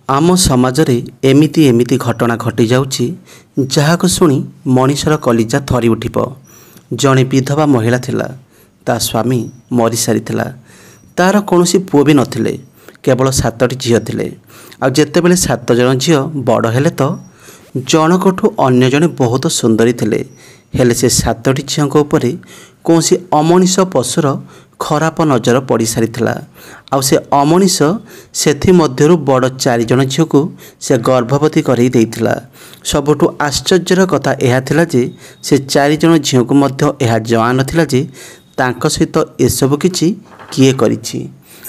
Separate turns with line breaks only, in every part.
आम समाज रे एमिति एमिति घटना घटी जाउछि जहाको शुणी मनीषर कलिजा थरी उठिब। जड़े विधवा महिला थिला, ता स्वामी मरी सारिथिला। तार कौनसी पुओ भी नथिले, केवल 7टी झील थिले। आ जेतेबेले 7 जण झील बड़ हेले तो जनकठू अन्य जणे बहुत सुंदरी थिले, हेले से 7टी झील उपरे कौनसी अमनीष पशुर खराब नजर पड़ सारिथिला। आउ से अमनीष सेथि मध्यरु बड़ 4 जण झील को से गर्भवती करई देइथिला। सबुठु आश्चर्यर कथा यह थिला जे से 4 जण झील को मध्य यह जଣା नथिला जे तांक सहित एसबु किछि किए करिछि।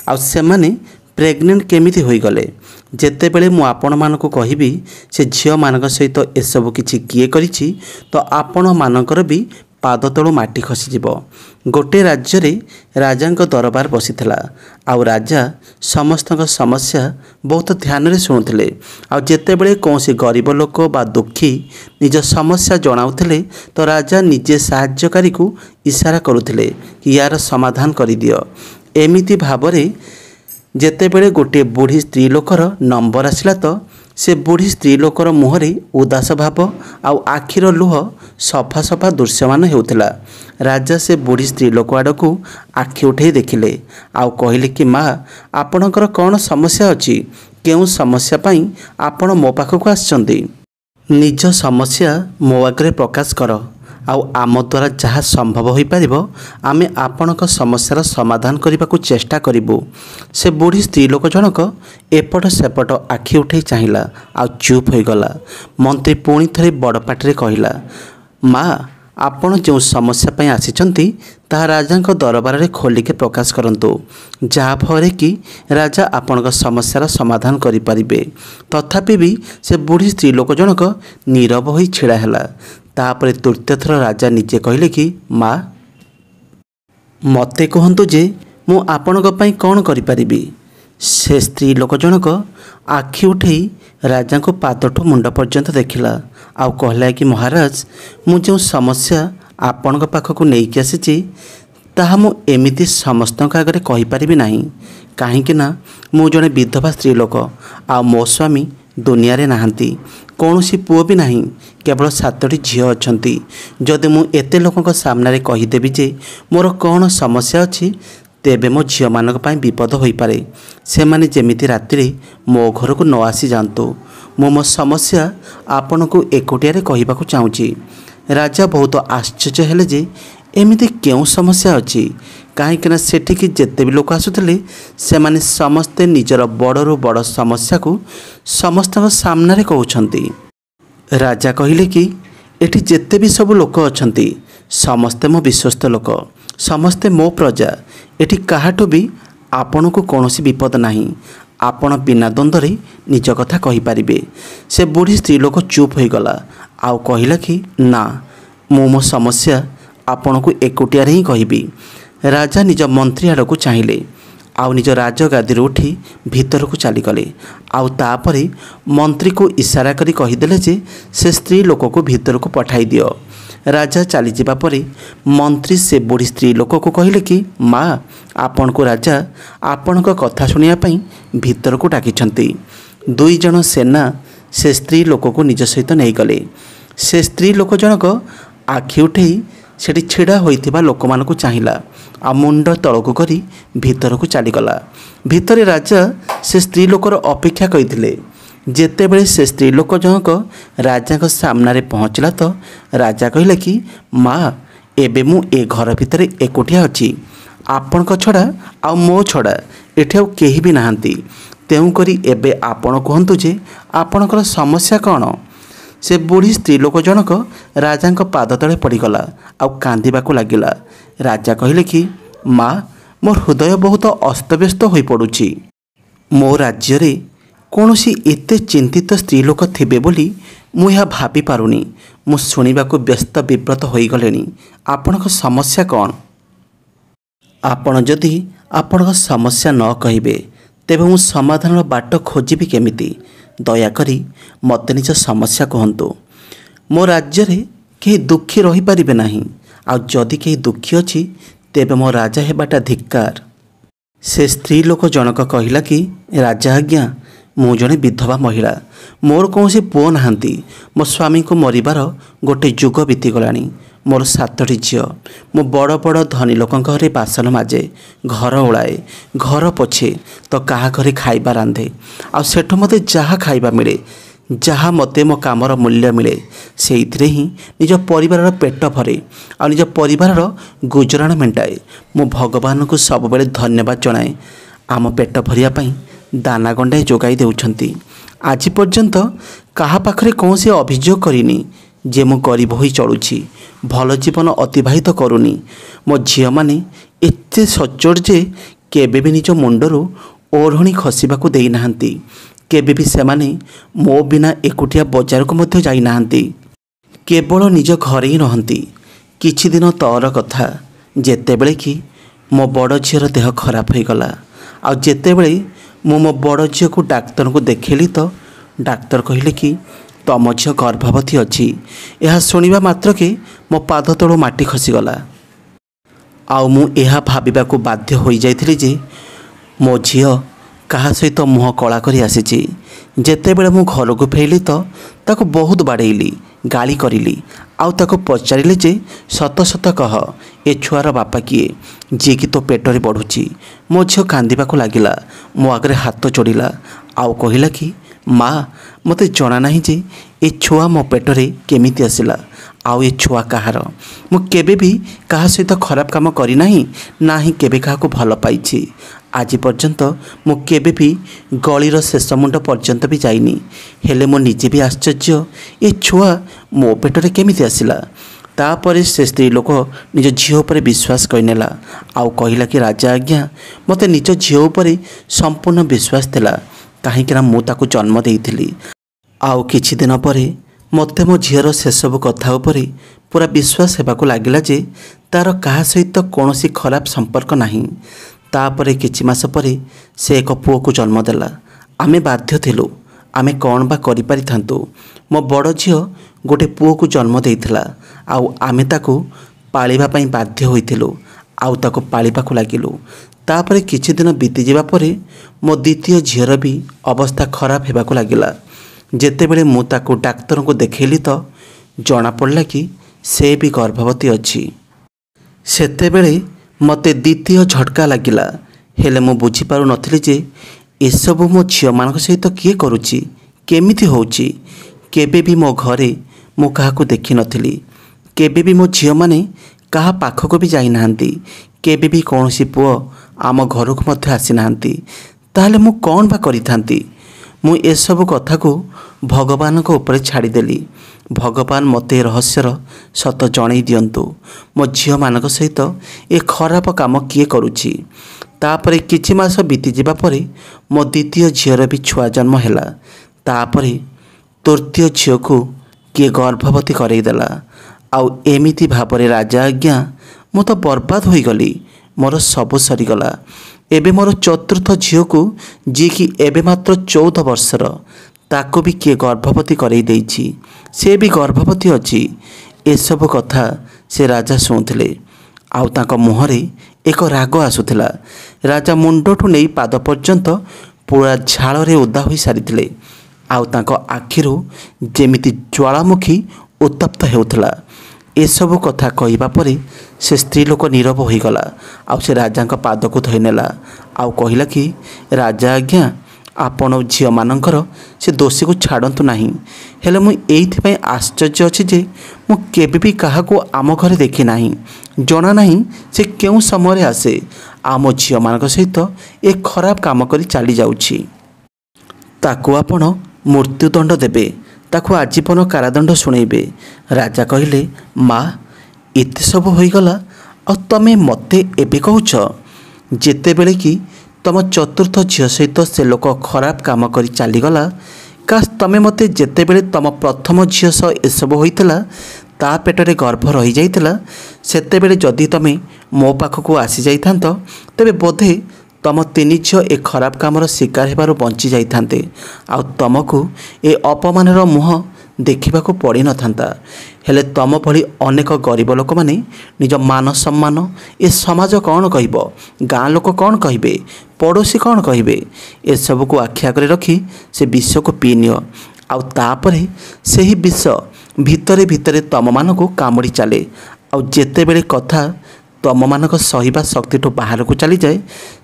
आउ सेमाने प्रेग्नेंट केमिति होई गले। जेतेबेले मु आपण मानकु कहिबी से झील मानक सहित एसबु किछि किए करिछि तो आपण मानकर भी पाद तळु माटी खसीजिब। गोटे राज्य रे राजांक दरबार बसिथिला। आउ राजा समस्त समस्या बहुत ध्यान रे सुनुथिले। आउ जेतेबेले कौनसी गरीब लोक बा दुखी निज समस्या जणाउथिले तो राजा निजे सहाय्यकारी को इशारा करुथिले कि यार समाधान करि दियो। एमिति भाबरे जेतेबेले गोटे बुढ़ी स्त्री लोकर नंबर आसिला तो से बुढ़ी स्त्री लोकर मुहरे उदास भाव आउ आखिर लुह सफा सफा दृश्यमान हेउथिला। राजा से बुढ़ी स्त्री लोक आड़कू आखि उठे देखिले आउ कहले कि माँ आपणकर कौन समस्या अछि, केउ समस्या पाई आपण मो पाखक आछंती। निज समस्या मो आगे प्रकाश कर, आउ आम द्वारा जहाँ संभव हो पार आमे आपणक समस्यार समाधान करने को चेष्टा करूँ। से बुढ़ी स्त्री लोक जनक एपट सेपट आखि उठे चाहिला आउ चुप हो गला। मंत्री पुणी थे बड़ पाटे कहला, माँ आपण जो समस्या पाई आसिचंती ताहा राजांक दरबार रे खोलिके प्रकाश करंतु, जहाँ फल कि राजा आपणक समस्यार समाधान करि परिबे। तथापि भी से बुढ़ी स्त्री लोक जनक नीरव होई छिड़ा हैला। तापरे तृतीय थर राजा निजे कहले कि माँ मते कहंतु जे मु आपणक पई कौन करि परिबी। से स्त्री लोक जनक आखि उठे राजा को पादठू मुंड पर्यंत देखिला आउ कहला कि महाराज मु जो समस्या आपण पाखक नहीं आसी ताहा मु एमिति समस्त आगे कहीपरि नहीं, कहीं मु जड़े विधवा स्त्री लोक आ मो स्वामी दुनिया रे नाहंती, कौनसी पुओ भी नहीं, केवल 7टी झील अछंती। जदि मु एते लोकक सामने कहीदेवी जे मोर कौन समस्या अछि तेबे मो झील मानक पई विपद होई पारे। से माने जेमिति रात्रि मो घर को न आसी जांतु। मो समस्या आपण को एकोटिया रे कहिबाकू चाहूची। राजा बहुत आश्चर्य हेले जे एमिति केउ समस्या अछि, कहीं सेठिकी जेते भी लोक आसुथिले से माने समस्ते निजर बड़रू बड़ समस्या को समस्त सामने रे कहउछंती। राजा कहिले कि एठी जेते भी सब लोक अछंती समस्ते मो विश्वस्त लोक, समस्ते मो प्रजा, एठी काहाठू भी आपण को कौनसी विपद नहीं, आपण बिना द्वंद्व निज कथा कहि पारिबे। से बुढ़ी स्त्री लोक चुप हो गला आउ कहला कि ना मो समस्या आपण को एकोटिया रे ही कहिबी। राजा निज मंत्री आड़ को चाहिए आउ निज राजगादी उठी भीतर को चलीगले। आउ तापरे मंत्री को इशारा करी कहीदेले जे से स्त्री लोक को भीतर को पठाई दियो। राजा चली जाबा परे मंत्री से बुढ़ी स्त्री लोक को कहले कि माँ आपण को राजा आपण को कथा सुनिया पई भीतर को डाकिछंती। 2 जण सेना से स्त्री लोक को निज सहित नहीं गले। से स्त्री लोक जनक आखि उठे सेठी छिड़ा होइथिबा लोक मानकु चाहिला आ मुंड तळकु करी भीतर को चलीगला। भीतर राजा से स्त्री लोकर अपेक्षा करिथिले। जेतेबेले से स्त्री लोक जनक राजा को सामने रे पहुँचला तो राजा कहले कि माँ एबे मु ए घर भितर एकोटिया अछि, आपणक छड़ा आ मो छड़ा एठी आउ केही भी नाहंती, तेउ करी एबे आपण कहंतु जे आपणकर समस्या कौन। से बुढ़ी स्त्री लोक जनक राजांक पाद तले पड़गला आउ कांदिबाकू लागिला। राजा कहले कि माँ मोर हृदय बहुत अस्तव्यस्त हो पड़ुछि। मो राज्य रे कौनसी एते चिंतित स्त्री लोक थिबे बोली मु यह भाबी पारुनी। मु सुनिबाकू व्यस्त विव्रत होई गलेनी। आपणक समस्या कौन? आपण जदि आपणक समस्या न कहिबे तेबे मु समाधान बाट खोजिबी केमिति? दयाकरी मते निज समस्या कहंतु। मो राज्य रे केही दुखी रही पारिबे नाही, आ जदि केही दुखी अछि तेबे मो राजा हेबाटा धिक्कार। से स्त्री लोक जनक कहिला कि राजा आज्ञा ମୁଁ ଜଣେ ବିଧବା ମହିଳା। ମୋର କୌଣସି ପୁଅ ନାହାନ୍ତି। ମୋ ସ୍ୱାମୀଙ୍କୁ ମରିବାର ଗୋଟେ ଯୁଗ ବିତିଗଲାଣି। ମୋର 7ଟି ଝିଅ। ମୁଁ ବଡ଼ ବଡ଼ ଧନୀ ଲୋକଙ୍କ ଘରେ ବାସନ ମାଜେ, ଘର ଓଳାଏ, ଘର ପୋଛେ, ତ କାହା ଘରେ ଖାଇବା ରାନ୍ଧେ। ଆଉ ସେଠୁ ମୋତେ ଯାହା ଖାଇବା ମିଳେ, ଯାହା ମୋତେ ମୋ କାମର ମୂଲ୍ୟ ମିଳେ, ସେଇଥିରେ ହିଁ ନିଜ ପରିବାରର ପେଟ ଭରେ ଆଉ ନିଜ ପରିବାରର ଗୁଜରାଣ ମେଣ୍ଟାଏ। ମୁଁ ଭଗବାନଙ୍କୁ ସବୁବେଳେ ଧନ୍ୟବାଦ ଜଣାଏ, ଆମ ପେଟ ଭରିବା ପାଇଁ ଦାନା ଗଣ୍ଡାଏ ଯୋଗାଇ ଦେଉଛନ୍ତି। ଆଜି ପର୍ଯ୍ୟନ୍ତ କାହା ପାଖରେ କୌଣସି ଅଭିଯୋଗ କରିନି ଯେ ମୁଁ ଗରିବ ହୋଇ ଚଳୁଛି, ଭଲ ଜୀବନ ଅତିବାହିତ କରୁନି। ମୋ ଝିଅମାନେ ଏତେ ସଚ୍ଚୋଟ ଯେ କେବେ ବି ନିଜ ମୁଣ୍ଡରୁ ଓଢ଼ଣୀ ଖସିବାକୁ ଦେଇନାହାନ୍ତି। କେବେ ବି ସେମାନେ ମୋ ବିନା ଏକୁଟିଆ ବଜାରକୁ ମଧ୍ୟ ଯାଇନାହାନ୍ତି। କେବଳ ନିଜ ଘରେ ହିଁ ରହନ୍ତି। କିଛି ଦିନ ତଳର କଥା, ଯେତେବେଳେ କି ମୋ ବଡ଼ ଝିଅର ଦେହ ଖରାପ ହୋଇଗଲା। ଆଉ ଯେତେବେଳେ ମୁଁ ମୋ ବଡ଼ ଝିଅକୁ ଡାକ୍ତରଙ୍କୁ ଦେଖେଇଲି ତ ଡାକ୍ତର କହିଲେ କି ତମ ଝିଅ ଗର୍ଭବତୀ ଅଛି। ଏହା ଶୁଣିବା ମାତ୍ରକେ ମୋ ପାଦ ତଳୁ ମାଟି ଖସିଗଲା। ଆଉ ମୁଁ ଏହା ଭାବିବାକୁ ବାଧ୍ୟ ହୋଇଯାଇଥିଲି ଯେ ମୋ ଝିଅ କାହା ସହିତ ମୁହଁ କଳା କରି ଆସିଛି। ଯେତେବେଳେ ମୁଁ ଘରକୁ ଫେରିଲି ତ ତାକୁ ବହୁତ ବାଡ଼େଇଲି, ଗାଳି କରିଲି। ଆଉ ତାକୁ ପଚାରିଲି ଯେ ସତ ସତ କହ, ଏ ଛୁଆର ବାପା କିଏ, ଯିଏକି ତୋ ପେଟରେ ବଢ଼ୁଛି। ମୋ ଝିଅ କାନ୍ଦିବାକୁ ଲାଗିଲା, ମୋ ଆଗରେ ହାତ ଯୋଡ଼ିଲା ଆଉ କହିଲା କି ମା, ମୋତେ ଜଣା ନାହିଁ ଯେ ଏ ଛୁଆ ମୋ ପେଟରେ କେମିତି ଆସିଲା, ଆଉ ଏ ଛୁଆ କାହାର। ମୁଁ କେବେ ବି କାହା ସହିତ ଖରାପ କାମ କରିନାହିଁ, ନାହିଁ କେବେ କାହାକୁ ଭଲ ପାଇଛି। ଆଜି ପର୍ଯ୍ୟନ୍ତ ମୁଁ କେବେ ବି ଗଳିର ଶେଷ ମୁଣ୍ଡ ପର୍ଯ୍ୟନ୍ତ ବି ଯାଇନି। ହେଲେ ମୁଁ ନିଜେ ବି ଆଶ୍ଚର୍ଯ୍ୟ, ଏ ଛୁଆ ମୋ ପେଟରେ କେମିତି ଆସିଲା। ତାପରେ ସେ ସ୍ତ୍ରୀ ଲୋକ ନିଜ ଝିଅ ଉପରେ ବିଶ୍ୱାସ କରିନେଲା ଆଉ କହିଲା କି ରାଜା ଆଜ୍ଞା, ମୋତେ ନିଜ ଝିଅ ଉପରେ ସମ୍ପୂର୍ଣ୍ଣ ବିଶ୍ୱାସ ଥିଲା, କାହିଁକିନା ମୁଁ ତାକୁ ଜନ୍ମ ଦେଇଥିଲି। ଆଉ କିଛି ଦିନ ପରେ ମୋତେ ମୋ ଝିଅର ସେସବୁ କଥା ଉପରେ ପୁରା ବିଶ୍ୱାସ ହେବାକୁ ଲାଗିଲା ଯେ ତା'ର କାହା ସହିତ କୌଣସି ଖରାପ ସମ୍ପର୍କ ନାହିଁ। ତାପରେ କିଛି ମାସ ପରେ ସେ ଏକ ପୁଅକୁ ଜନ୍ମ ଦେଲା। ଆମେ ବାଧ୍ୟ ଥିଲୁ, ଆମେ କ'ଣ ବା କରିପାରିଥାନ୍ତୁ। ମୋ ବଡ଼ ଝିଅ ଗୋଟେ ପୁଅକୁ ଜନ୍ମ ଦେଇଥିଲା ଆଉ ଆମେ ତାକୁ ପାଳିବା ପାଇଁ ବାଧ୍ୟ ହୋଇଥିଲୁ ଆଉ ତାକୁ ପାଳିବାକୁ ଲାଗିଲୁ। ତାପରେ କିଛି ଦିନ ବିତିଯିବା ପରେ ମୋ ଦ୍ୱିତୀୟ ଝିଅର ବି ଅବସ୍ଥା ଖରାପ ହେବାକୁ ଲାଗିଲା। ଯେତେବେଳେ ମୁଁ ତାକୁ ଡାକ୍ତରଙ୍କୁ ଦେଖେଇଲି ତ ଜଣାପଡ଼ିଲା କି ସେ ବି ଗର୍ଭବତୀ ଅଛି। ସେତେବେଳେ ମୋତେ ଦ୍ୱିତୀୟ ଝଟକା ଲାଗିଲା। ହେଲେ ମୁଁ ବୁଝିପାରୁନଥିଲି ଯେ ଏସବୁ ମୋ ଝିଅମାନଙ୍କ ସହିତ କିଏ କରୁଛି, କେମିତି ହେଉଛି। କେବେ ବି ମୋ ଘରେ ମୁଁ କାହାକୁ ଦେଖିନଥିଲି। କେବେ ବି ମୋ ଝିଅମାନେ କାହା ପାଖକୁ ବି ଯାଇନାହାନ୍ତି। କେବେ ବି କୌଣସି ପୁଅ ଆମ ଘରକୁ ମଧ୍ୟ ଆସିନାହାନ୍ତି। ତାହେଲେ ମୁଁ କ'ଣ ବା କରିଥାନ୍ତି। ମୁଁ ଏସବୁ କଥାକୁ ଭଗବାନଙ୍କ ଉପରେ ଛାଡ଼ିଦେଲି। ଭଗବାନ ମୋତେ ଏ ରହସ୍ୟର ସତ ଜଣେଇ ଦିଅନ୍ତୁ, ମୋ ଝିଅମାନଙ୍କ ସହିତ ଏ ଖରାପ କାମ କିଏ କରୁଛି। ତାପରେ କିଛି ମାସ ବିତିଯିବା ପରେ ମୋ ଦ୍ୱିତୀୟ ଝିଅର ବି ଛୁଆ ଜନ୍ମ ହେଲା। ତାପରେ ତୃତୀୟ ଝିଅକୁ କିଏ ଗର୍ଭବତୀ କରେଇଦେଲା। ଆଉ ଏମିତି ଭାବରେ ରାଜା ଆଜ୍ଞା, ମୁଁ ତ ବର୍ବାଦ ହୋଇଗଲି, ମୋର ସବୁ ସରିଗଲା। ଏବେ ମୋର ଚତୁର୍ଥ ଝିଅକୁ, ଯିଏକି ଏବେ ମାତ୍ର 14 ବର୍ଷର, ତାକୁ ବି କିଏ ଗର୍ଭବତୀ କରେଇ ଦେଇଛି। ସେ ବି ଗର୍ଭବତୀ ଅଛି। ଏସବୁ କଥା ସେ ରାଜା ଶୁଣୁଥିଲେ ଆଉ ତାଙ୍କ ମୁହଁରେ ଏକ ରାଗ ଆସୁଥିଲା। ରାଜା ମୁଣ୍ଡଠୁ ନେଇ ପାଦ ପର୍ଯ୍ୟନ୍ତ ପୁରା ଝାଳରେ ଓଦା ହୋଇସାରିଥିଲେ ଆଉ ତାଙ୍କ ଆଖିରୁ ଯେମିତି ଜ୍ୱାଳାମୁଖୀ ଉତ୍ତପ୍ତ ହେଉଥିଲା। ଏସବୁ କଥା କହିବା ପରେ ସେ ସ୍ତ୍ରୀ ଲୋକ ନୀରବ ହୋଇଗଲା ଆଉ ସେ ରାଜାଙ୍କ ପାଦକୁ ଧୋଇନେଲା ଆଉ କହିଲା କି ରାଜା ଆଜ୍ଞା, ଆପଣ ଝିଅମାନଙ୍କର ସେ ଦୋଷୀକୁ ଛାଡ଼ନ୍ତୁ ନାହିଁ। ହେଲେ ମୁଁ ଏଇଥିପାଇଁ ଆଶ୍ଚର୍ଯ୍ୟ ଅଛି ଯେ ମୁଁ କେବେ ବି କାହାକୁ ଆମ ଘରେ ଦେଖି ନାହିଁ। ଜଣା ନାହିଁ ସେ କେଉଁ ସମୟରେ ଆସେ ଆମ ଝିଅମାନଙ୍କ ସହିତ ଏ ଖରାପ କାମ କରି ଚାଲିଯାଉଛି। ତାକୁ ଆପଣ ମୃତ୍ୟୁଦଣ୍ଡ ଦେବେ, ତାକୁ ଆଜୀବନ କାରାଦଣ୍ଡ ଶୁଣେଇବେ। ରାଜା କହିଲେ ମା, ଏତେ ସବୁ ହୋଇଗଲା ଆଉ ତମେ ମୋତେ ଏବେ କହୁଛ। ଯେତେବେଳେ କି ତମ ଚତୁର୍ଥ ଝିଅ ସହିତ ସେ ଲୋକ ଖରାପ କାମ କରି ଚାଲିଗଲା, କାଶ ତମେ ମୋତେ ଯେତେବେଳେ ତମ ପ୍ରଥମ ଝିଅ ସହ ଏସବୁ ହୋଇଥିଲା, ତା ପେଟରେ ଗର୍ଭ ରହିଯାଇଥିଲା, ସେତେବେଳେ ଯଦି ତମେ ମୋ ପାଖକୁ ଆସିଯାଇଥାନ୍ତ, ତେବେ ବୋଧେ ତମ 3 ଝିଅ ଏ ଖରାପ କାମର ଶିକାର ହେବାରୁ ବଞ୍ଚି ଯାଇଥାନ୍ତେ ଆଉ ତମକୁ ଏ ଅପମାନର ମୁହଁ ଦେଖିବାକୁ ପଡ଼ିନଥାନ୍ତା। ହେଲେ ତମ ଭଳି ଅନେକ ଗରିବ ଲୋକମାନେ ନିଜ ମାନ ସମ୍ମାନ, ଏ ସମାଜ କ'ଣ କହିବ, ଗାଁ ଲୋକ କ'ଣ କହିବେ, ପଡ଼ୋଶୀ କ'ଣ କହିବେ, ଏସବୁକୁ ଆଖି ଆଗରେ ରଖି ସେ ବିଷକୁ ପିଇନିଅ। ଆଉ ତାପରେ ସେହି ବିଷ ଭିତରେ ଭିତରେ ତମମାନଙ୍କୁ କାମୁଡ଼ି ଚାଲେ। ଆଉ ଯେତେବେଳେ କଥା ତମମାନଙ୍କ ସହିବା ଶକ୍ତିଠୁ ବାହାରକୁ ଚାଲିଯାଏ,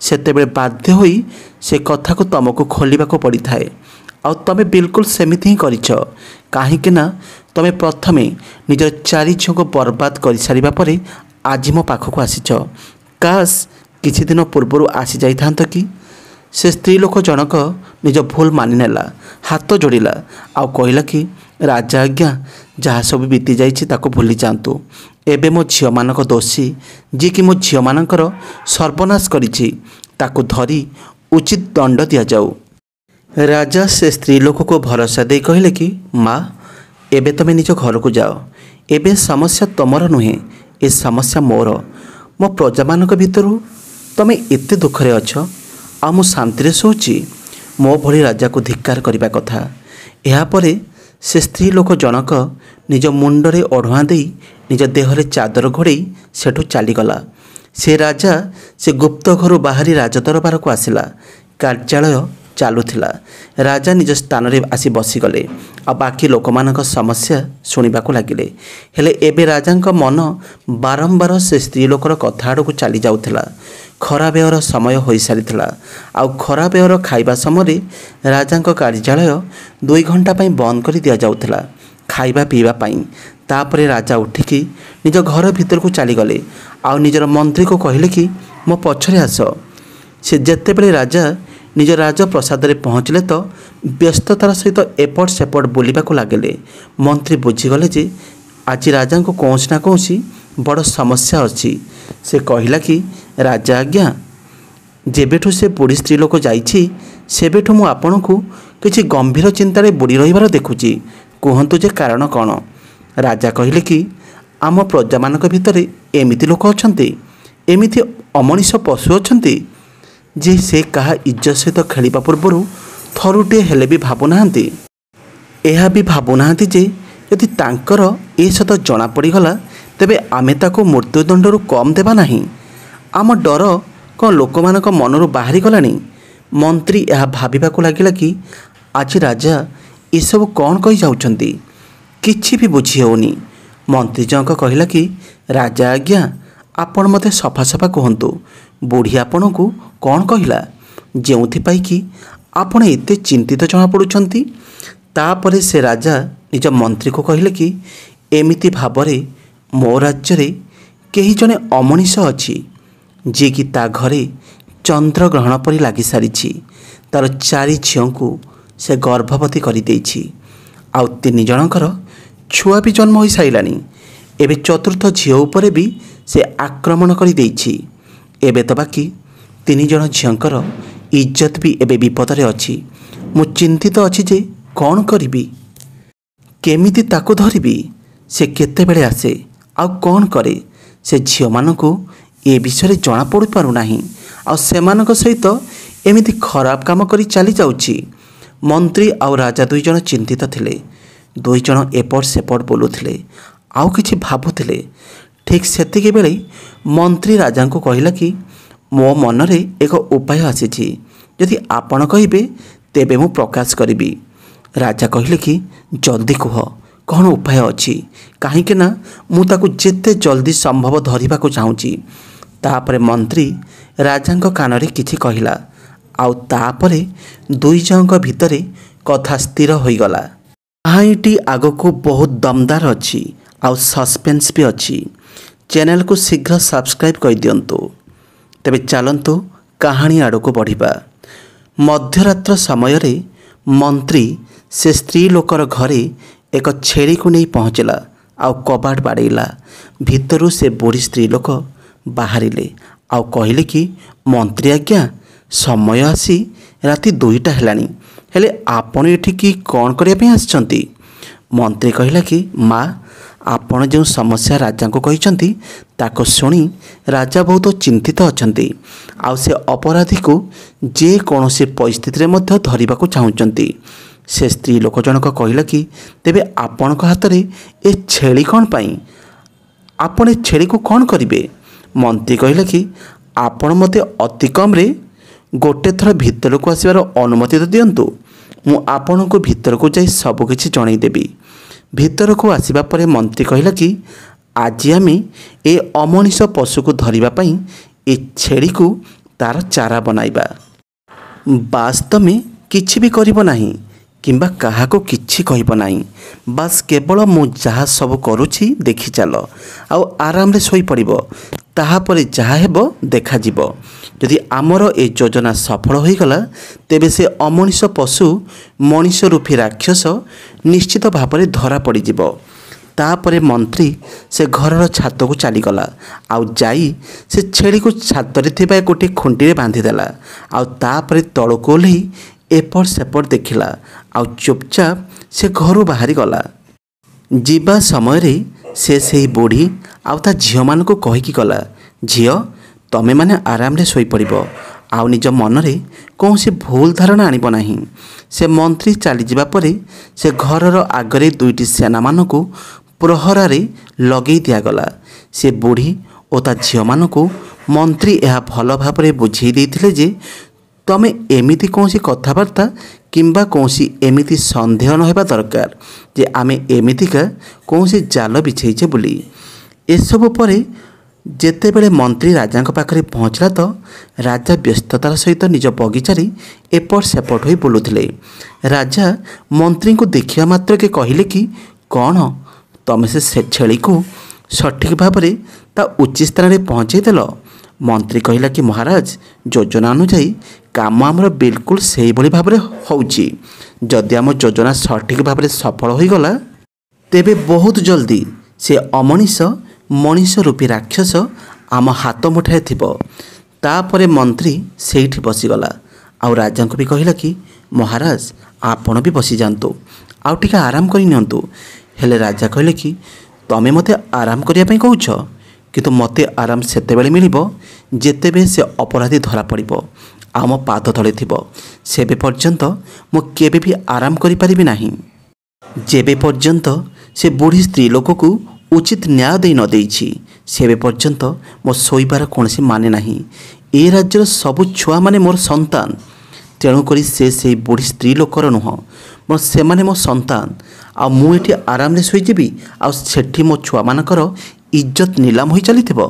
ସେତେବେଳେ ବାଧ୍ୟ ହୋଇ ସେ କଥାକୁ ତମକୁ ଖୋଲିବାକୁ ପଡ଼ିଥାଏ। ଆଉ ତମେ ବିଲକୁଲ ସେମିତି ହିଁ କରିଛ। କାହିଁକି ନା ତମେ ପ୍ରଥମେ ନିଜର 4 ଝିଅଙ୍କୁ ବର୍ବାଦ କରିସାରିବା ପରେ ଆଜି ମୋ ପାଖକୁ ଆସିଛ। କାଶ କିଛି ଦିନ ପୂର୍ବରୁ ଆସିଯାଇଥାନ୍ତ କି? ସେ ସ୍ତ୍ରୀ ଲୋକ ଜଣକ ନିଜ ଭୁଲ ମାନିନେଲା, ହାତ ଯୋଡ଼ିଲା ଆଉ କହିଲା କି ରାଜା ଆଜ୍ଞା, ଯାହା ସବୁ ବିତି ଯାଇଛି ତାକୁ ଭୁଲି ଯାଆନ୍ତୁ। ଏବେ ମୋ ଝିଅମାନଙ୍କ ଦୋଷୀ, ଯିଏକି ମୋ ଝିଅମାନଙ୍କର ସର୍ବନାଶ କରିଛି, ତାକୁ ଧରି ଉଚିତ ଦଣ୍ଡ ଦିଆଯାଉ। ରାଜା ସେ ସ୍ତ୍ରୀ ଲୋକକୁ ଭରସା ଦେଇ କହିଲେ କି ମା, ଏବେ ତମେ ନିଜ ଘରକୁ ଯାଅ। ଏବେ ସମସ୍ୟା ତମର ନୁହେଁ, ଏ ସମସ୍ୟା ମୋର। ମୋ ପ୍ରଜାମାନଙ୍କ ଭିତରୁ ତମେ ଏତେ ଦୁଃଖରେ ଅଛ, ଆଉ ମୁଁ ଶାନ୍ତିରେ ଶୋଉଛି। ମୋ ଭଳି ରାଜାକୁ ଧିକ୍କାର କରିବା କଥା। ଏହାପରେ ସେ ସ୍ତ୍ରୀ ଲୋକ ଜଣକ ନିଜ ମୁଣ୍ଡରେ ଓଢ଼ଣା ଦେଇ ନିଜ ଦେହରେ ଚାଦର ଘୋଡ଼େଇ ସେଠୁ ଚାଲିଗଲା। ସେ ରାଜା ସେ ଗୁପ୍ତ ଘରୁ ବାହାରି ରାଜଦରବାରକୁ ଆସିଲା। କାର୍ଯ୍ୟାଳୟ ଚାଲୁଥିଲା। ରାଜା ନିଜ ସ୍ଥାନରେ ଆସି ବସିଗଲେ ଆଉ ବାକି ଲୋକମାନଙ୍କ ସମସ୍ୟା ଶୁଣିବାକୁ ଲାଗିଲେ। ହେଲେ ଏବେ ରାଜାଙ୍କ ମନ ବାରମ୍ବାର ସେ ସ୍ତ୍ରୀ ଲୋକର କଥା ଆଡ଼କୁ ଚାଲି ଯାଉଥିଲା। ଖରାବେଳର ସମୟ ହୋଇସାରିଥିଲା। ଆଉ ଖରାବେଳର ଖାଇବା ସମୟରେ ରାଜାଙ୍କ କାର୍ଯ୍ୟାଳୟ 2 ଘଣ୍ଟା ପାଇଁ ବନ୍ଦ କରି ଦିଆଯାଉଥିଲା ଖାଇବା ପିଇବା ପାଇଁ। ତାପରେ ରାଜା ଉଠିକି ନିଜ ଘର ଭିତରକୁ ଚାଲିଗଲେ ଆଉ ନିଜର ମନ୍ତ୍ରୀକୁ କହିଲେ କି ମୋ ପଛରେ ଆସ। ସେ ଯେତେବେଳେ ରାଜା ନିଜ ରାଜପ୍ରସାଦରେ ପହଞ୍ଚିଲେ ତ ବ୍ୟସ୍ତତାର ସହିତ ଏପଟ ସେପଟ ବୁଲିବାକୁ ଲାଗିଲେ। ମନ୍ତ୍ରୀ ବୁଝିଗଲେ ଯେ ଆଜି ରାଜାଙ୍କୁ କୌଣସି ନା କୌଣସି ବଡ଼ ସମସ୍ୟା ଅଛି। ସେ କହିଲା କି ରାଜା ଆଜ୍ଞା, ଯେବେଠୁ ସେ ବୁଢ଼ୀ ସ୍ତ୍ରୀ ଲୋକ ଯାଇଛି, ସେବେଠୁ ମୁଁ ଆପଣଙ୍କୁ କିଛି ଗମ୍ଭୀର ଚିନ୍ତାରେ ବୁଡ଼ି ରହିବାର ଦେଖୁଛି। କୁହନ୍ତୁ ଯେ କାରଣ କ'ଣ? ରାଜା କହିଲେ କି ଆମ ପ୍ରଜାମାନଙ୍କ ଭିତରେ ଏମିତି ଲୋକ ଅଛନ୍ତି, ଏମିତି ଅମଣିଷ ପଶୁ ଅଛନ୍ତି ଯେ ସେ କାହା ଇଜ୍ଜତ ସହିତ ଖେଳିବା ପୂର୍ବରୁ ଥରୁଟିଏ ହେଲେ ବି ଭାବୁନାହାନ୍ତି। ଏହା ବି ଭାବୁନାହାନ୍ତି ଯେ ଯଦି ତାଙ୍କର ଏ ସତ ଜଣାପଡ଼ିଗଲା ତେବେ ଆମେ ତାକୁ ମୃତ୍ୟୁଦଣ୍ଡରୁ କମ୍ ଦେବା ନାହିଁ। ଆମ ଡର କ'ଣ ଲୋକମାନଙ୍କ ମନରୁ ବାହାରିଗଲାଣି? ମନ୍ତ୍ରୀ ଏହା ଭାବିବାକୁ ଲାଗିଲା କି ଆଜି ରାଜା ଏସବୁ କ'ଣ କହିଯାଉଛନ୍ତି, କିଛି ବି ବୁଝି ହେଉନି। ମନ୍ତ୍ରୀ ଜଣକ କହିଲା କି ରାଜା ଆଜ୍ଞା, ଆପଣ ମୋତେ ସଫା ସଫା କୁହନ୍ତୁ, ବୁଢ଼ୀ ଆପଣଙ୍କୁ କ'ଣ କହିଲା, ଯେଉଁଥିପାଇଁ କି ଆପଣ ଏତେ ଚିନ୍ତିତ ଜଣାପଡ଼ୁଛନ୍ତି? ତାପରେ ସେ ରାଜା ନିଜ ମନ୍ତ୍ରୀକୁ କହିଲେ କି ଏମିତି ଭାବରେ ମୋ ରାଜ୍ୟରେ କେହି ଜଣେ ଅମଣିଷ ଅଛି, ଯିଏକି ତା ଘରେ ଚନ୍ଦ୍ରଗ୍ରହଣ ପରି ଲାଗିସାରିଛି। ତା'ର 4 ଝିଅଙ୍କୁ ସେ ଗର୍ଭବତୀ କରିଦେଇଛି। ଆଉ 3 ଜଣଙ୍କର ଛୁଆ ବି ଜନ୍ମ ହୋଇସାରିଲାଣି। ଏବେ 4ର୍ଥ ଝିଅ ଉପରେ ବି ସେ ଆକ୍ରମଣ କରିଦେଇଛି। ଏବେ ତ ବାକି 3 ଜଣ ଝିଅଙ୍କର ଇଜ୍ଜତ ବି ଏବେ ବିପଦରେ ଅଛି। ମୁଁ ଚିନ୍ତିତ ଅଛି ଯେ କ'ଣ କରିବି, କେମିତି ତାକୁ ଧରିବି, ସେ କେତେବେଳେ ଆସେ ଆଉ କ'ଣ କରେ। ସେ ଝିଅମାନଙ୍କୁ ଏ ବିଷୟରେ ଜଣାପଡ଼ିପାରୁନାହିଁ ଆଉ ସେମାନଙ୍କ ସହିତ ଏମିତି ଖରାପ କାମ କରି ଚାଲିଯାଉଛି। ମନ୍ତ୍ରୀ ଆଉ ରାଜା 2 ଜଣ ଚିନ୍ତିତ ଥିଲେ। 2 ଜଣ ଏପଟ ସେପଟ ବୁଲୁଥିଲେ ଆଉ କିଛି ଭାବୁଥିଲେ। ଠିକ୍ ସେତିକିବେଳେ ମନ୍ତ୍ରୀ ରାଜାଙ୍କୁ କହିଲା କି ମୋ ମନରେ ଏକ ଉପାୟ ଆସିଛି, ଯଦି ଆପଣ କହିବେ ତେବେ ମୁଁ ପ୍ରକାଶ କରିବି। ରାଜା କହିଲେ କି ଜଲ୍ଦି କୁହ, କ'ଣ ଉପାୟ ଅଛି, କାହିଁକି ନା ମୁଁ ତାକୁ ଯେତେ ଜଲ୍ଦି ସମ୍ଭବ ଧରିବାକୁ ଚାହୁଁଛି। ତାପରେ ମନ୍ତ୍ରୀ ରାଜାଙ୍କ କାନରେ କିଛି କହିଲା ଆଉ ତାପରେ 2 ଜଣଙ୍କ ଭିତରେ କଥା ସ୍ଥିର ହୋଇଗଲା। କାହାଣୀଟି ଆଗକୁ ବହୁତ ଦମଦାର ଅଛି ଆଉ ସସ୍ପେନ୍ସ ବି ଅଛି। ଚ୍ୟାନେଲକୁ ଶୀଘ୍ର ସବସ୍କ୍ରାଇବ୍ କରିଦିଅନ୍ତୁ। ତେବେ ଚାଲନ୍ତୁ କାହାଣୀ ଆଡ଼କୁ ବଢ଼ିବା। ମଧ୍ୟରାତ୍ର ସମୟରେ ମନ୍ତ୍ରୀ ସେ ସ୍ତ୍ରୀ ଲୋକର ଘରେ ଏକ ଛେଳିକୁ ନେଇ ପହଞ୍ଚିଲା ଆଉ କବାଟ ବାଡ଼େଇଲା। ଭିତରୁ ସେ ବୁଢ଼ୀ ସ୍ତ୍ରୀ ଲୋକ ବାହାରିଲେ ଆଉ କହିଲେ କି ମନ୍ତ୍ରୀ ଆଜ୍ଞା, ସମୟ ଆସି ରାତି 2ଟା ହେଲାଣି, ହେଲେ ଆପଣ ଏଠିକି କ'ଣ କରିବା ପାଇଁ ଆସିଛନ୍ତି? ମନ୍ତ୍ରୀ କହିଲା କି ମା, ଆପଣ ଯେଉଁ ସମସ୍ୟା ରାଜାଙ୍କୁ କହିଛନ୍ତି ତାକୁ ଶୁଣି ରାଜା ବହୁତ ଚିନ୍ତିତ ଅଛନ୍ତି ଆଉ ସେ ଅପରାଧୀକୁ ଯେକୌଣସି ପରିସ୍ଥିତିରେ ମଧ୍ୟ ଧରିବାକୁ ଚାହୁଁଛନ୍ତି। से स्त्री लोक जनक कहला कि तेबे आपण हाथ में ए छेली कौन पाई आपण ए छेली को कौन करिवे। मंत्री कहला कि आपण मते अति कम रे गोटे थर भितर को आसबार अनुमति तो दिंतु मु आपण को भितर को जाई सबकिछि जनईदेवी। भितर को आसवा पर मंत्री कहला कि आज आम ए अमनिष पशु को धरिबा ए छेली को तार चारा बनाइबा। वास्तव में किछि भी करिबो नाही किंबा काहाको किछि कहिबो नाही, बास केवल मु जहाँ सब करुछि देखि चल आउ आराम रे सोई पड़िबो, ताहा परे जहाँ हेबो देखा जिवो। यदि आमर ए योजना सफल होई गला तेबे से अमनिष पशु मनीष रूपी राक्षस निश्चित भाव में धरा पड़ जिवो। तापरे मंत्री से घरर छात को चलीगला आउ जाई से छेली को छात रे गोटे खुंटी रे बांधीदेला आउ तापरे तलको ओह्लई एपट सेपट देखिला आउ चुपचाप से घर बाहरी गला। जीवा समय रे से सही बुढ़ी आउ ता झियो मान को कहीकि गला, झियो तमे माने आराम रे सोई पड़िबो आउ निज मन रे कौन से भूल धारणा आनिबो नाही। से मंत्री चली जिबा परे से घरर आगरे दुईटी सेना मानकु प्रहरारे लगे दिगला। से बुढ़ी और ता झियो मानकु मंत्री यह भल भाव में बुझे देथिले जे तमे एमिति कौन सी कथबार्ता किंबा कौन सी एमिति संदेह न हेबा दरकार जे आमे एमितिका कौन सी जाल बिछेइछे बोली। एसबु परे जेतेबेले मंत्री राजा पाखरे पहुँचला तो राजा व्यस्ततार सहित निज बगीचारे एपट सेपट होई बुलुथिले। राजा मंत्री को देखिया मात्र के कहले कि कौन तमे से छेली को सठिक भाव में ता उचित स्थान में पहुँचे देल। मंत्री कहला कि महाराज योजना अनुजाई काम आमर बिल्कुल से भाव में होउची। जदि आम योजना सठिक भाव में सफल हो गला तेबे बहुत जल्दी से अमनिष मनीष रूपी राक्षस आम हाथ मुठाए थिबो। तापरे मंत्री सेठी बसीगला आउ राजा को भी कहला कि महाराज आपण भी बसी जातु आउ टिके आराम करि नियंतु। हेले राजा कहले कि तमे मते आराम करिया पई कहउछ किंतु मते आराम सेतेबेले मिलिबो जेतेबे से अपराधी धरा पड़िबो आ मो पाद तले थिबो। सेबे पर्यंत मो केबे भी आराम करि परिबि नाही। जेबे पर्यंत से बुढ़ी स्त्री लोक को उचित न्याय दे न देइछि सेबे पर्यंत मो सोइबार कोनसी माने नाही। ए राज्यर सबु छुआ माने मोर संतान, तेणुक से बुढ़ी स्त्री लोकर नुह मोर से माने मो संतान आ मु एठी आराम रे सोईजिबी आ सेठी मो छुआ मानकर इज्जत नीलाम होई चलीथिबो।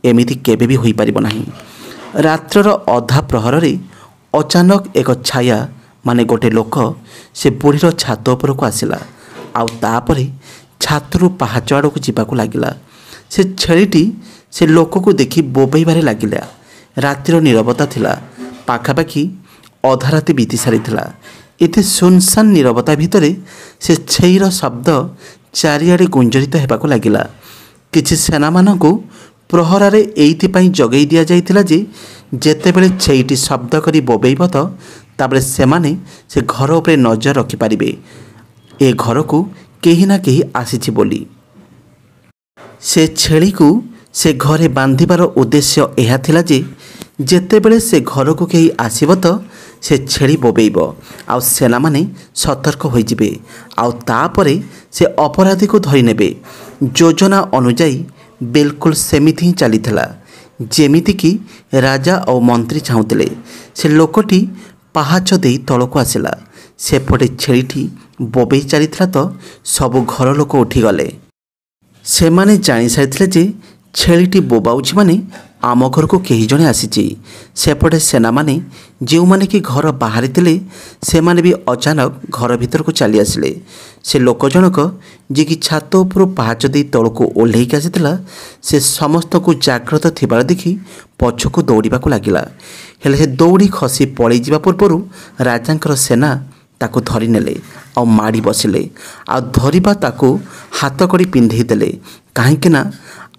एमिति केबे भी होई परिबो नाही। रात्रर अधा प्रहर रे अचानक एक छाया माने गोटे लोक से बुढ़ीर छात उपर को आसिला आउ तापरे छातरू पहाच आड़क जावाक लगिला। से छेलीटी से लोक को देखि बोबेबारे लगिला। रातिर नीरवता थिला, पाखापाखि अधा राति बीती सारिथिला। एते सुनसान नीरवता भितरे से छेईर शब्द चारिआडे गुंजरित हेबाक लगिला। किछि सेना मानकु प्रहरारे एइथिपाई जगेई दिया जाइथिला जे जेतेबेले छेईटी शब्द करी बोबेइब तो ताबले सेमाने से घर उपरे नजर रखि पारिबे ए घर को केही ना केही आसीछि बोली। से छेली को से घरे बांधिबार उद्देश्य यह थिला जे जेतेबेले से घर को केही आसीब तो से छेली बोबेइब आउ सेना माने सतर्क होई जिबे आउ तापरे से अपराधी को धरि नेबे। योजना अनुजाई बिल्कुल सेमिति ही चलीथिला जेमिति कि राजा और मंत्री चाहुतिले। से लोकटी पहाच देई तलको आसिला। सेपटे छेलीटी बोबेई चलीथिला तो सबु घर लोक उठीगले। सेमाने जानी सारिथिले जे छेलीटी बोबाउछि माने आम घर को केही जणे आसीछि। सेपटे सेना माने जो माने कि घर बाहरी थिले से माने भी अचानक घर भीतर को चली आसिले। से लोक जनक जे कि छात उपर पहाच दे तलको ओह्लैक आसीथिला से समस्त को जाग्रत थिबार देखि पछको दौड़ाक लगिला। हेले से दौड़ी खसी पलि जिबा पूर्वरु राजांकर सेना ताको धरी नेले आ माड़ी बसिले आ धरिबा ताको हाथ कड़ी पिंधे देले काहेकि ना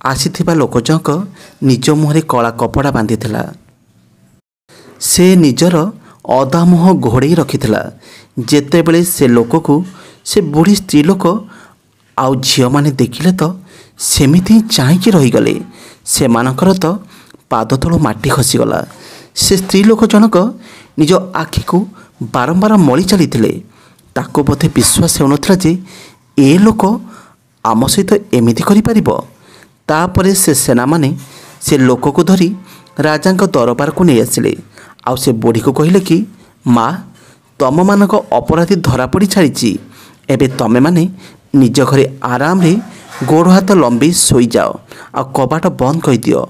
आसीथिबा लोक जनक निज मुहरे कला कपड़ा बांधिथिला। से निजर अदा मुह घोड़े रखिथिला। जेतेबेले से लोक को से बुढ़ी स्त्री लोक आउ झियो माने देखिले तो सेमिति चाहिकी रहीगले। सेमानकर तो पाद तळु माटी खसीगला। से स्त्री लोक जनक निज आखि को बारंबार मली चलीथिले ତାକୁ ବୋଧେ ବିଶ୍ୱାସ ହେଉନଥିଲା ଯେ ଏ ଲୋକ ଆମ ସହିତ ଏମିତି କରିପାରିବ। ତାପରେ ସେ ସେନାମାନେ ସେ ଲୋକକୁ ଧରି ରାଜାଙ୍କ ଦରବାରକୁ ନେଇ ଆସିଲେ। ଆଉ ସେ ବୁଢ଼ୀକୁ କହିଲେ କି ମା, ତମମାନଙ୍କ ଅପରାଧୀ ଧରାପଡ଼ି ଛାଡ଼ିଛି। ଏବେ ତମେମାନେ ନିଜ ଘରେ ଆରାମରେ ଗୋଡ଼ ହାତ ଲମ୍ବେଇ ଶୋଇଯାଅ ଆଉ କବାଟ ବନ୍ଦ କରିଦିଅ।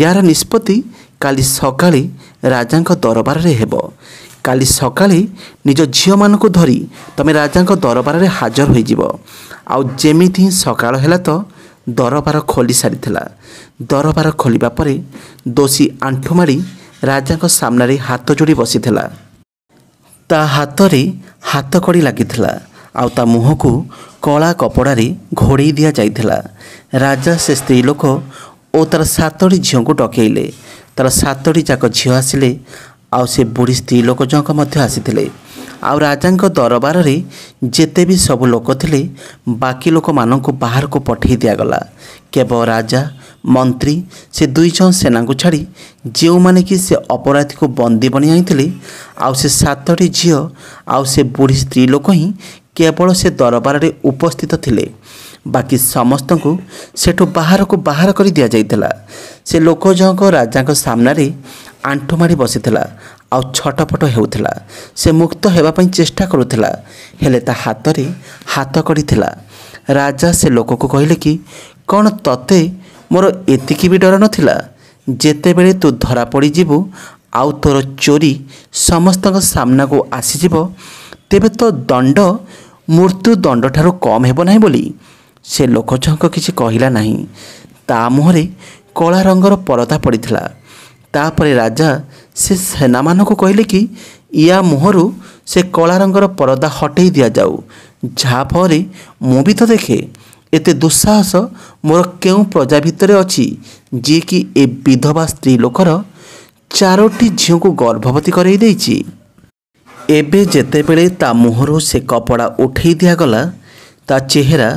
ୟାର ନିଷ୍ପତ୍ତି କାଲି ସକାଳେ ରାଜାଙ୍କ ଦରବାରରେ ହେବ। କାଲି ସକାଳେ ନିଜ ଝିଅମାନଙ୍କୁ ଧରି ତମେ ରାଜାଙ୍କ ଦରବାରରେ ହାଜର ହୋଇଯିବ। ଆଉ ଯେମିତି ହିଁ ସକାଳ ହେଲା ତ ଦରବାର ଖୋଲି ସାରିଥିଲା। ଦରବାର ଖୋଲିବା ପରେ ଦୋଷୀ ଆଣ୍ଠୁମାଡ଼ି ରାଜାଙ୍କ ସାମ୍ନାରେ ହାତ ଯୋଡ଼ି ବସିଥିଲା। ତା ହାତରେ ହାତକଡ଼ି ଲାଗିଥିଲା ଆଉ ତା ମୁହଁକୁ କଳା କପଡ଼ାରେ ଘୋଡ଼େଇ ଦିଆଯାଇଥିଲା। ରାଜା ସେ ସ୍ତ୍ରୀ ଲୋକ ଓ ତା'ର 7ଟି ଝିଅଙ୍କୁ ଡକେଇଲେ। ତା'ର 7ଟି ଯାକ ଝିଅ ଆସିଲେ ଆଉ ସେ ବୁଢ଼ୀ ସ୍ତ୍ରୀ ଲୋକ ଜଣକ ମଧ୍ୟ ଆସିଥିଲେ। ଆଉ ରାଜାଙ୍କ ଦରବାରରେ ଯେତେ ବି ସବୁ ଲୋକ ଥିଲେ ବାକି ଲୋକମାନଙ୍କୁ ବାହାରକୁ ପଠାଇ ଦିଆଗଲା। କେବଳ ରାଜା, ମନ୍ତ୍ରୀ, ସେ 2 ଜଣ ସେନାଙ୍କୁ ଛାଡ଼ି ଯେଉଁମାନେ କି ସେ ଅପରାଧୀକୁ ବନ୍ଦୀ ବନି ଆଣିଥିଲେ ଆଉ ସେ 7ଟି ଝିଅ ଆଉ ସେ ବୁଢ଼ୀ ସ୍ତ୍ରୀ ଲୋକ ହିଁ କେବଳ ସେ ଦରବାରରେ ଉପସ୍ଥିତ ଥିଲେ। ବାକି ସମସ୍ତଙ୍କୁ ସେଠୁ ବାହାରକୁ ବାହାର କରି ଦିଆଯାଇଥିଲା। ସେ ଲୋକ ଜଣକ ରାଜାଙ୍କ ସାମ୍ନାରେ ଆଣ୍ଠୁମାଡ଼ି ବସିଥିଲା ଆଉ ଛଟପଟ ହେଉଥିଲା। ସେ ମୁକ୍ତ ହେବା ପାଇଁ ଚେଷ୍ଟା କରୁଥିଲା, ହେଲେ ତା ହାତରେ ହାତକଡ଼ି ଥିଲା। ରାଜା ସେ ଲୋକକୁ କହିଲେ କି କ'ଣ ତତେ ମୋର ଏତିକି ବି ଡର ନଥିଲା? ଯେତେବେଳେ ତୁ ଧରା ପଡ଼ିଯିବୁ ଆଉ ତୋର ଚୋରି ସମସ୍ତଙ୍କ ସାମ୍ନାକୁ ଆସିଯିବ, ତେବେ ତ ଦଣ୍ଡ ମୃତ୍ୟୁ ଦଣ୍ଡଠାରୁ କମ୍ ହେବ ନାହିଁ ବୋଲି। ସେ ଲୋକ ଜଣକ କିଛି କହିଲା ନାହିଁ। ତା ମୁହଁରେ କଳା ରଙ୍ଗର ପରଦା ପଡ଼ିଥିଲା। ତାପରେ ରାଜା ସେ ସେନାମାନଙ୍କୁ କହିଲେ କି ୟା ମୁହଁରୁ ସେ କଳା ରଙ୍ଗର ପରଦା ହଟେଇ ଦିଆଯାଉ, ଯାହାଫଳରେ ମୁଁ ବି ତ ଦେଖେ ଏତେ ଦୁଃସାହସ ମୋର କେଉଁ ପ୍ରଜା ଭିତରେ ଅଛି ଯିଏକି ଏ ବିଧବା ସ୍ତ୍ରୀ ଲୋକର 4ଟି ଝିଅଙ୍କୁ ଗର୍ଭବତୀ କରାଇ ଦେଇଛି। ଏବେ ଯେତେବେଳେ ତା ମୁହଁରୁ ସେ କପଡ଼ା ଉଠେଇ ଦିଆଗଲା, ତା ଚେହେରା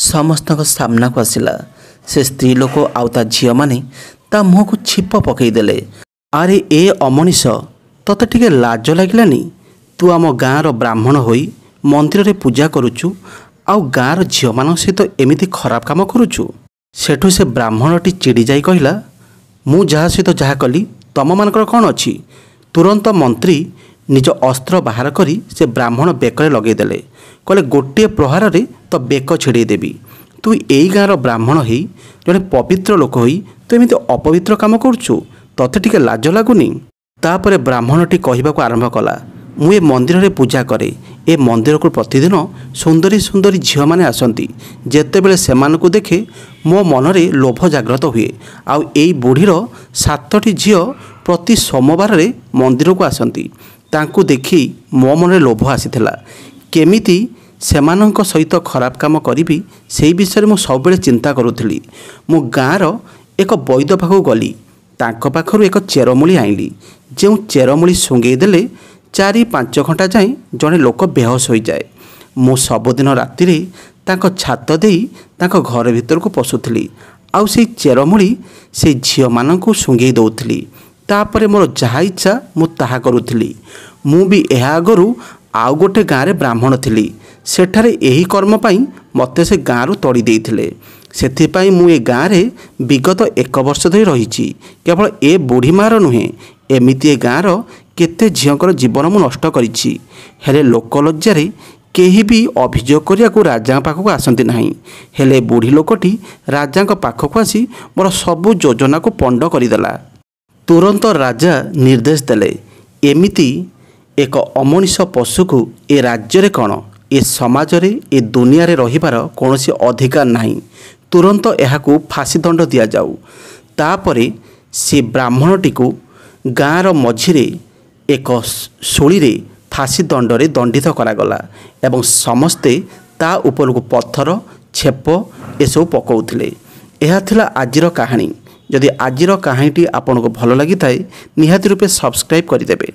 ସମସ୍ତଙ୍କ ସାମ୍ନାକୁ ଆସିଲା। ସେ ସ୍ତ୍ରୀ ଲୋକ ଆଉ ତା ଝିଅମାନେ ତା ମୁହଁକୁ ଛିପ ପକାଇଦେଲେ। ଆରେ ଏ ଅମଣିଷ, ତତେ ଟିକେ ଲାଜ ଲାଗିଲାନି? ତୁ ଆମ ଗାଁର ବ୍ରାହ୍ମଣ ହୋଇ ମନ୍ଦିରରେ ପୂଜା କରୁଛୁ ଆଉ ଗାଁର ଝିଅମାନଙ୍କ ସହିତ ଏମିତି ଖରାପ କାମ କରୁଛୁ। ସେଠୁ ସେ ବ୍ରାହ୍ମଣଟି ଚିଡ଼ି ଯାଇ କହିଲା, ମୁଁ ଯାହା ସହିତ ଯାହା କଲି ତମମାନଙ୍କର କ'ଣ ଅଛି? ତୁରନ୍ତ ମନ୍ତ୍ରୀ ନିଜ ଅସ୍ତ୍ର ବାହାର କରି ସେ ବ୍ରାହ୍ମଣ ବେକରେ ଲଗାଇଦେଲେ। କହିଲେ ଗୋଟିଏ ପ୍ରହାରରେ ତ ବେକ ଛିଡ଼େଇ ଦେବି। ତୁ ଏଇ ଗାଁର ବ୍ରାହ୍ମଣ ହେଇ ଜଣେ ପବିତ୍ର ଲୋକ ହୋଇ ତୁ ଏମିତି ଅପବିତ୍ର କାମ କରୁଛୁ, ତତେ ଟିକେ ଲାଜ ଲାଗୁନି? ତାପରେ ବ୍ରାହ୍ମଣଟି କହିବାକୁ ଆରମ୍ଭ କଲା, ମୁଁ ଏ ମନ୍ଦିରରେ ପୂଜା କରେ। ଏ ମନ୍ଦିରକୁ ପ୍ରତିଦିନ ସୁନ୍ଦରୀ ସୁନ୍ଦରୀ ଝିଅମାନେ ଆସନ୍ତି। ଯେତେବେଳେ ସେମାନଙ୍କୁ ଦେଖେ ମୋ ମନରେ ଲୋଭ ଜାଗ୍ରତ ହୁଏ। ଆଉ ଏଇ ବୁଢ଼ୀର 7ଟି ଝିଅ ପ୍ରତି ସୋମବାରରେ ମନ୍ଦିରକୁ ଆସନ୍ତି। ତାଙ୍କୁ ଦେଖି ମୋ ମନରେ ଲୋଭ ଆସିଥିଲା। କେମିତି ସେମାନଙ୍କ ସହିତ ଖରାପ କାମ କରିବି ସେହି ବିଷୟରେ ମୁଁ ସବୁବେଳେ ଚିନ୍ତା କରୁଥିଲି। ମୁଁ ଗାଁର ଏକ ବୈଦ୍ୟ ପାଖକୁ ଗଲି। ତାଙ୍କ ପାଖରୁ ଏକ ଚେରମୂଳି ଆଣିଲି। ଯେଉଁ ଚେରମୂଳି ଶୁଙ୍ଘେଇ ଦେଲେ 4-5 ଘଣ୍ଟା ଯାଏଁ ଜଣେ ଲୋକ ବେହୋସ ହୋଇଯାଏ। ମୁଁ ସବୁଦିନ ରାତିରେ ତାଙ୍କ ଛାତ ଦେଇ ତାଙ୍କ ଘର ଭିତରକୁ ପଶୁଥିଲି ଆଉ ସେଇ ଚେରମୂଳି ସେଇ ଝିଅମାନଙ୍କୁ ଶୁଙ୍ଘେଇ ଦେଉଥିଲି। ତାପରେ ମୋର ଯାହା ଇଚ୍ଛା ମୁଁ ତାହା କରୁଥିଲି। ମୁଁ ବି ଏହା ଆଗରୁ ଆଉ ଗୋଟେ ଗାଁରେ ବ୍ରାହ୍ମଣ ଥିଲି। ସେଠାରେ ଏହି କର୍ମ ପାଇଁ ମୋତେ ସେ ଗାଁରୁ ତଡ଼ି ଦେଇଥିଲେ। ସେଥିପାଇଁ ମୁଁ ଏ ଗାଁରେ ବିଗତ 1 ବର୍ଷ ଧରି ରହିଛି। କେବଳ ଏ ବୁଢ଼ୀ ମା'ର ନୁହେଁ, ଏମିତି ଏ ଗାଁର କେତେ ଝିଅଙ୍କର ଜୀବନ ମୁଁ ନଷ୍ଟ କରିଛି। ହେଲେ ଲୋକଲଜ୍ଜାରେ କେହି ବି ଅଭିଯୋଗ କରିବାକୁ ରାଜାଙ୍କ ପାଖକୁ ଆସନ୍ତି ନାହିଁ। ହେଲେ ବୁଢ଼ୀ ଲୋକଟି ରାଜାଙ୍କ ପାଖକୁ ଆସି ମୋର ସବୁ ଯୋଜନାକୁ ପଣ୍ଡ କରିଦେଲା। ତୁରନ୍ତ ରାଜା ନିର୍ଦ୍ଦେଶ ଦେଲେ, ଏମିତି ଏକ ଅମଣିଷ ପଶୁକୁ ଏ ରାଜ୍ୟରେ କ'ଣ, ଏ ସମାଜରେ, ଏ ଦୁନିଆରେ ରହିବାର କୌଣସି ଅଧିକାର ନାହିଁ। ତୁରନ୍ତ ଏହାକୁ ଫାଶୀ ଦଣ୍ଡ ଦିଆଯାଉ। ତାପରେ ସେ ବ୍ରାହ୍ମଣଟିକୁ ଗାଁର ମଝିରେ ଏକ ଶୂଳୀରେ ଫାଶୀ ଦଣ୍ଡରେ ଦଣ୍ଡିତ କରାଗଲା ଏବଂ ସମସ୍ତେ ତା ଉପରକୁ ପଥର, ଛେପ ଏସବୁ ପକାଉଥିଲେ। ଏହା ଥିଲା ଆଜିର କାହାଣୀ। ଯଦି ଆଜିର କାହାଣୀଟି ଆପଣଙ୍କୁ ଭଲ ଲାଗିଥାଏ ନିହାତି ରୂପେ ସବସ୍କ୍ରାଇବ୍ କରିଦେବେ।